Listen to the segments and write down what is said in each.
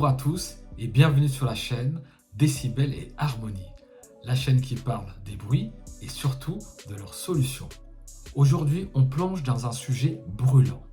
Bonjour à tous et bienvenue sur la chaîne Décibel et Harmonie, la chaîne qui parle des bruits et surtout de leurs solutions. Aujourd'hui, on plonge dans un sujet brûlant,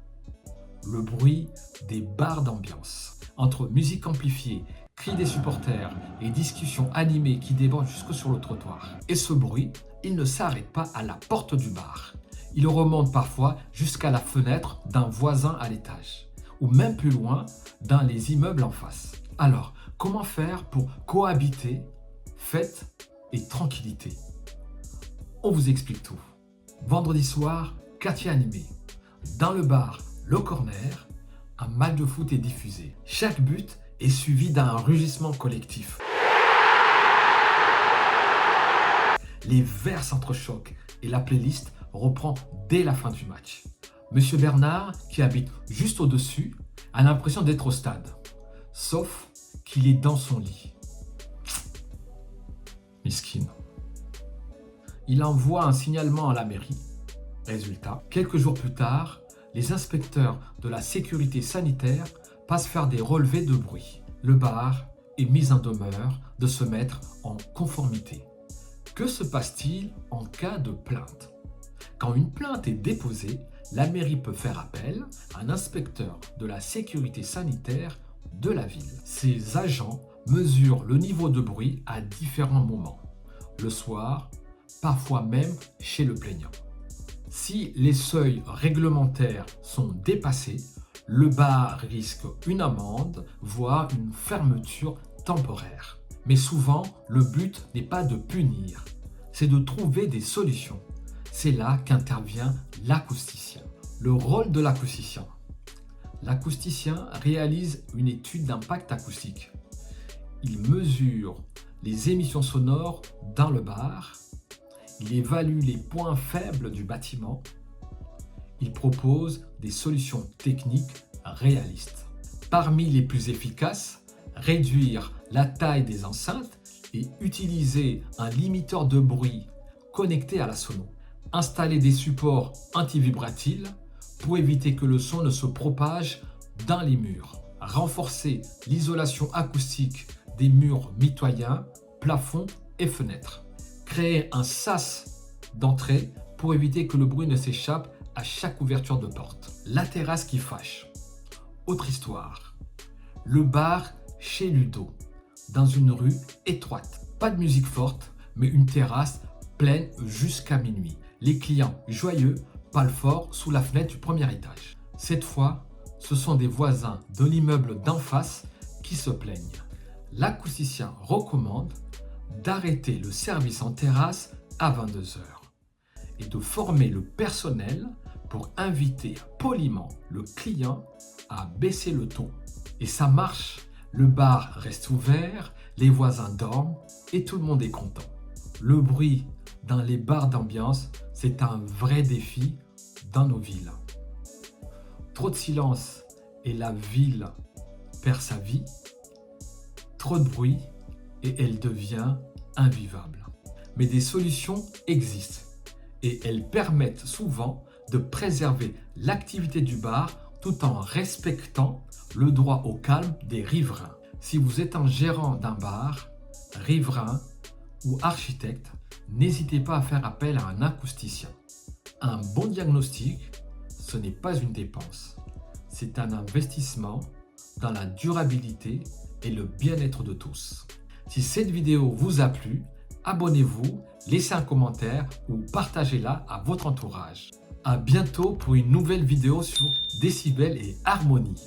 le bruit des bars d'ambiance. Entre musique amplifiée, cris des supporters et discussions animées qui débordent jusque sur le trottoir. Et ce bruit, il ne s'arrête pas à la porte du bar. Il remonte parfois jusqu'à la fenêtre d'un voisin à l'étage, ou même plus loin, dans les immeubles en face. Alors, comment faire pour cohabiter fête et tranquillité? On vous explique tout. Vendredi soir, quartier animé. Dans le bar Le Corner, un match de foot est diffusé. Chaque but est suivi d'un rugissement collectif. Les verres s'entrechoquent et la playlist reprend dès la fin du match. Monsieur Bernard, qui habite juste au-dessus, a l'impression d'être au stade, sauf qu'il est dans son lit. Miskin. Il envoie un signalement à la mairie. Résultat, quelques jours plus tard, les inspecteurs de la sécurité sanitaire passent faire des relevés de bruit. Le bar est mis en demeure de se mettre en conformité. Que se passe-t-il en cas de plainte? Quand une plainte est déposée, la mairie peut faire appel à un inspecteur de la sécurité sanitaire de la ville. Ces agents mesurent le niveau de bruit à différents moments, le soir, parfois même chez le plaignant. Si les seuils réglementaires sont dépassés, le bar risque une amende, voire une fermeture temporaire. Mais souvent, le but n'est pas de punir, c'est de trouver des solutions. C'est là qu'intervient l'acousticien. Le rôle de l'acousticien. L'acousticien réalise une étude d'impact acoustique. Il mesure les émissions sonores dans le bar. Il évalue les points faibles du bâtiment. Il propose des solutions techniques réalistes. Parmi les plus efficaces, réduire la taille des enceintes et utiliser un limiteur de bruit connecté à la sono. Installer des supports antivibratiles pour éviter que le son ne se propage dans les murs. Renforcer l'isolation acoustique des murs mitoyens, plafonds et fenêtres. Créer un sas d'entrée pour éviter que le bruit ne s'échappe à chaque ouverture de porte. La terrasse qui fâche. Autre histoire. Le bar chez Ludo, dans une rue étroite. Pas de musique forte, mais une terrasse pleine jusqu'à minuit. Les clients joyeux parlent fort sous la fenêtre du premier étage. Cette fois, ce sont des voisins de l'immeuble d'en face qui se plaignent. L'acousticien recommande d'arrêter le service en terrasse à 22 h et de former le personnel pour inviter poliment le client à baisser le ton. Et ça marche, le bar reste ouvert, les voisins dorment et tout le monde est content. Le bruit dans les bars d'ambiance, c'est un vrai défi dans nos villes. Trop de silence et la ville perd sa vie. Trop de bruit et elle devient invivable. Mais des solutions existent et elles permettent souvent de préserver l'activité du bar tout en respectant le droit au calme des riverains. Si vous êtes un gérant d'un bar, riverain ou architecte, n'hésitez pas à faire appel à un acousticien. Un bon diagnostic, ce n'est pas une dépense. C'est un investissement dans la durabilité et le bien-être de tous. Si cette vidéo vous a plu, abonnez-vous, laissez un commentaire ou partagez-la à votre entourage. À bientôt pour une nouvelle vidéo sur Décibel et Harmonie.